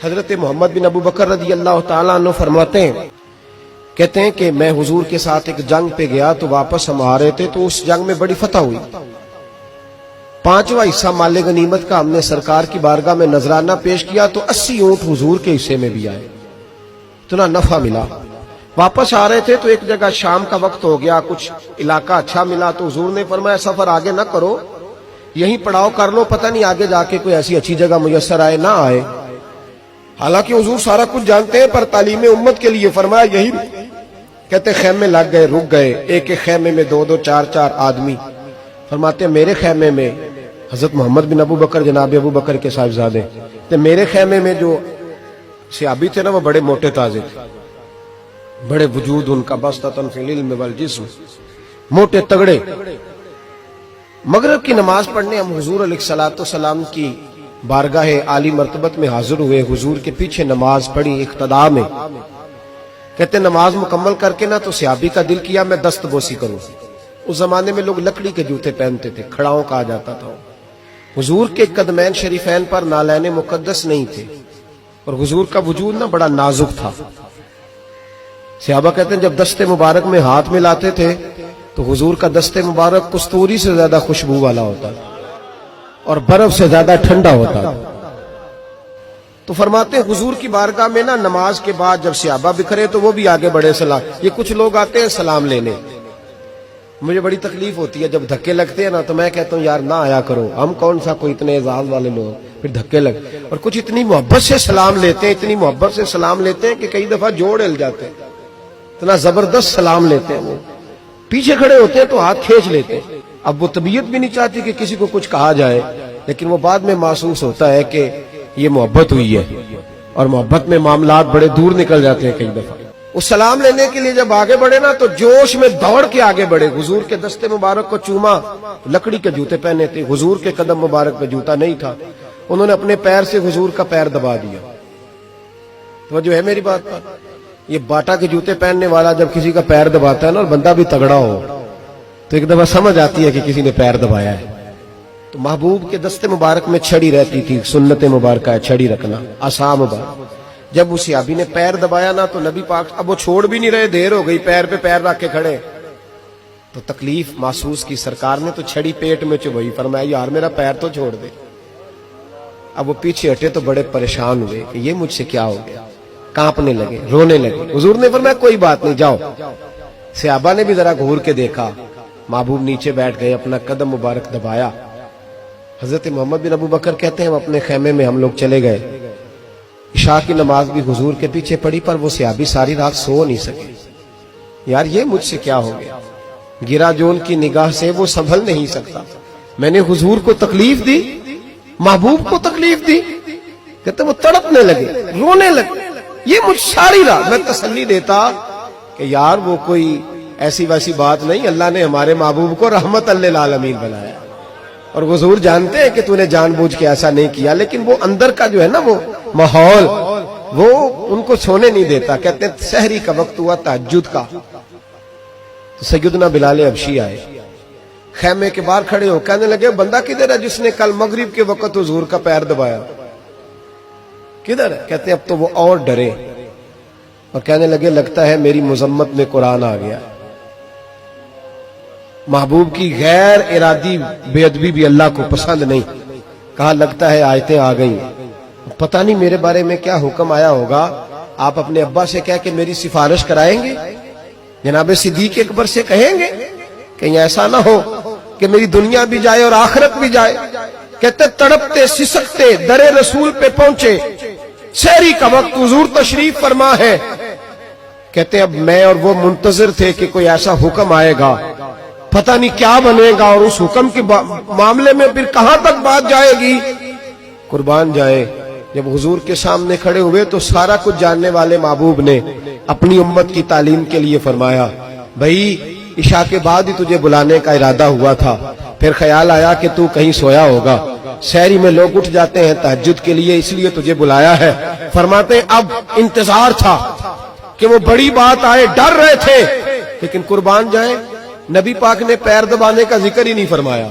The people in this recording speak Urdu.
حضرت محمد بن ابو بکر رضی اللہ تعالیٰ عنہ فرماتے ہیں، کہتے ہیں کہ میں حضور کے ساتھ ایک جنگ پہ گیا تو واپس ہم آ رہے تھے تو اس جنگ میں بڑی فتح ہوئی. 5واں حصہ مال غنیمت کا ہم نے سرکار کی بارگاہ میں نذرانہ پیش کیا تو 80 اونٹ حضور کے حصے میں بھی آئے، اتنا نفع ملا. واپس آ رہے تھے تو ایک جگہ شام کا وقت ہو گیا، کچھ علاقہ اچھا ملا تو حضور نے فرمایا سفر آگے نہ کرو، یہیں پڑاؤ کر لو، پتہ نہیں آگے جا کے کوئی ایسی اچھی جگہ میسر آئے نہ آئے. حالانکہ حضور سارا کچھ جانتے ہیں، پر تعلیم امت کے لیے فرمایا یہی. کہتے خیمے لگ گئے، رک گئے، ایک ایک خیمے میں 2-2 4-4 آدمی. فرماتے میرے خیمے میں حضرت محمد بن ابو بکر جناب ابو بکر کے صاحبزادے تو میرے خیمے میں جو صحابی تھے نا وہ بڑے موٹے تازے تھے، بڑے وجود ان کا بسطۃ فی العلم والجسم، موٹے تگڑے. مغرب کی نماز پڑھنے ہم حضور علیہ الصلوۃ والسلام کی بارگاہ عالی مرتبت میں حاضر ہوئے، حضور کے پیچھے نماز پڑھی اقتداء میں. کہتے نماز مکمل کر کے نا تو صحابی کا دل کیا میں دست بوسی کروں. اس زمانے میں لوگ لکڑی کے جوتے پہنتے تھے، کھڑاؤں کہا جاتا تھا. حضور کے قدمین شریفین پر نالین مقدس نہیں تھے اور حضور کا وجود نا بڑا نازک تھا. صحابہ کہتے ہیں جب دست مبارک میں ہاتھ ملاتے تھے تو حضور کا دست مبارک کستوری سے زیادہ خوشبو والا ہوتا اور برف سے زیادہ ٹھنڈا ہوتا. تو فرماتے ہیں حضور کی بارگاہ میں نا نماز کے بعد جب صحابہ بکھرے تو وہ بھی آگے بڑھے سلام. یہ کچھ لوگ آتے ہیں سلام لینے، مجھے بڑی تکلیف ہوتی ہے جب دھکے لگتے ہیں نا تو میں کہتا ہوں یار نہ آیا کرو، ہم کون سا کوئی اتنے اعزاز والے لوگ، پھر دھکے لگ. اور کچھ اتنی محبت سے سلام لیتے ہیں، اتنی محبت سے سلام لیتے ہیں کہ کئی دفعہ جوڑ ہل جاتے ہیں، اتنا زبردست سلام لیتے ہیں. وہ پیچھے کھڑے ہوتے ہیں تو ہاتھ کھینچ لیتے ہیں. اب وہ طبیعت بھی نہیں چاہتی کہ کسی کو کچھ کہا جائے، لیکن وہ بعد میں محسوس ہوتا ہے کہ یہ محبت ہوئی ہے اور محبت میں معاملات بڑے دور نکل جاتے ہیں. کئی دفعہ وہ سلام لینے کے لیے جب آگے بڑھے نا تو جوش میں دوڑ کے آگے بڑھے، حضور کے دستے مبارک کو چوما. لکڑی کے جوتے پہنے تھے، حضور کے قدم مبارک پہ جوتا نہیں تھا، انہوں نے اپنے پیر سے حضور کا پیر دبا دیا. تو جو ہے میری بات پر، یہ باٹا کے جوتے پہننے والا جب کسی کا پیر دباتا ہے نا اور بندہ بھی تگڑا ہو تو ایک دفعہ سمجھ آتی ہے کہ کسی نے پیر دبایا ہے. تو محبوب کے دستے مبارک میں چھڑی رہتی تھی، سنت مبارکہ ہے چھڑی رکھنا، عصا مبارک. جب اس صحابی نے پیر دبایا نا تو نبی پاک اب وہ چھوڑ بھی نہیں رہے، دیر ہو گئی، پیر پہ پیر رکھ کے کھڑے. تو تکلیف محسوس کی، سرکار نے تو چھڑی پیٹ میں چبھائی، فرمایا یار میرا پیر تو چھوڑ دے. اب وہ پیچھے ہٹے تو بڑے پریشان ہوئے کہ یہ مجھ سے کیا ہو گیا، کانپنے لگے، رونے لگے. حضور نے فرمایا کوئی بات نہیں جاؤ. صحابہ نے بھی ذرا گھور کے دیکھا، محبوب نیچے بیٹھ گئے، اپنا قدم مبارک دبایا. حضرت محمد بن ابو بکر کہتے ہیں ہم اپنے خیمے میں ہم لوگ چلے گئے. عشاء کی نماز بھی حضور کے پیچھے پڑھی، پر وہ صحابی ساری رات سو نہیں سکے. یار یہ مجھ سے کیا ہو گیا، گرا جو ان کی نگاہ سے وہ سنبھل نہیں سکتا. میں نے حضور کو تکلیف دی، محبوب کو تکلیف دی. کہتے وہ تڑپنے لگے، رونے لگے. یہ مجھ ساری رات میں تسلی دیتا کہ یار وہ کوئی ایسی ویسی بات نہیں، اللہ نے ہمارے محبوب کو رحمت للعالمین بنایا اور حضور جانتے ہیں کہ تو نے جان بوجھ کے ایسا نہیں کیا. لیکن وہ اندر کا جو ہے نا وہ ماحول وہ ان کو سونے نہیں دیتا. کہتے ہیں سحری کا وقت ہوا تہجد کا تو سیدنا بلال حبشی آئے، خیمے کے باہر کھڑے ہو کہنے لگے بندہ کدھر ہے جس نے کل مغرب کے وقت حضور کا پیر دبایا، کدھر ہے؟ کہتے ہیں اب تو وہ اور ڈرے اور کہنے لگے لگتا ہے میری مذمت میں قرآن آ گیا. محبوب کی غیر ارادی بے ادبی بھی اللہ کو پسند نہیں. کہا لگتا ہے آیتیں آ گئی، پتہ نہیں میرے بارے میں کیا حکم آیا ہوگا. آپ اپنے ابا سے کہہ کے میری سفارش کرائیں گے، جناب صدیق اکبر سے کہیں گے، کہیں ایسا نہ ہو کہ میری دنیا بھی جائے اور آخرت بھی جائے. کہتے تڑپتے سسکتے در رسول پہ پہنچے، سحری کا وقت حضور تشریف فرما ہے. کہتے اب میں اور وہ منتظر تھے کہ کوئی ایسا حکم آئے گا، پتہ نہیں کیا بنے گا اور اس حکم کے معاملے میں پھر کہاں تک بات جائے گی. قربان جائے جب حضور کے سامنے کھڑے ہوئے تو سارا کچھ جاننے والے محبوب نے اپنی امت کی تعلیم کے لیے فرمایا بھائی عشاء کے بعد ہی تجھے بلانے کا ارادہ ہوا تھا، پھر خیال آیا کہ تو کہیں سویا ہوگا، سحری میں لوگ اٹھ جاتے ہیں تہجد کے لیے اس لیے تجھے بلایا ہے. فرماتے ہیں اب انتظار تھا کہ وہ بڑی بات آئے، ڈر رہے تھے، لیکن قربان جائیں نبی پاک نے پیر دبانے کا ذکر ہی نہیں فرمایا.